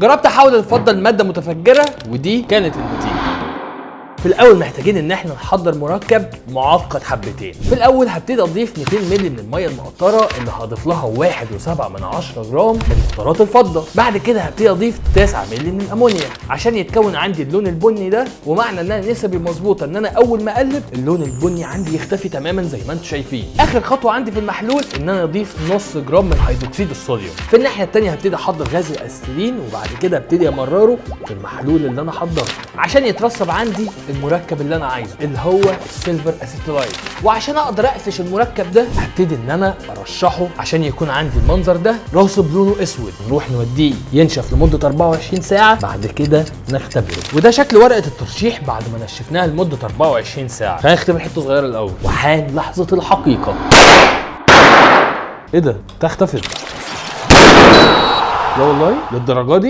جربت احاول افضل ماده متفجره ودي كانت النتيجه. في الاول محتاجين ان احنا نحضر مركب معقد حبتين. في الاول هبتدي اضيف 200 مللي من الميه المقطره اللي هضيف لها 1.7 جرام من مقطرات الفضه. بعد كده هبتدي اضيف 9 مللي من الامونيا عشان يتكون عندي اللون البني ده، ومعنى ان انا نسبي مظبوطه ان انا اول ما اقلب اللون البني عندي يختفي تماما زي ما انتم شايفين. اخر خطوه عندي في المحلول ان انا اضيف نص جرام من هيدروكسيد الصوديوم. في الناحيه الثانيه هبتدي احضر غاز الاسيتيلين وبعد كده ابتدي امرره في المحلول اللي انا حضرته عشان يترسب عندي المركب اللي انا عايزه اللي هو السيلفر اسيتيلايت. وعشان اقدر اقفش المركب ده هبتدي ان انا ارشحه عشان يكون عندي المنظر ده راصب لونه اسود. نروح نوديه ينشف لمده 24 ساعه بعد كده نختبره. وده شكل ورقه الترشيح بعد ما نشفناها لمده 24 ساعه. خلينا نختبر حته صغيره الاول. وحان لحظه الحقيقه. ايه ده؟ اختفت. لا والله للدرجه دي.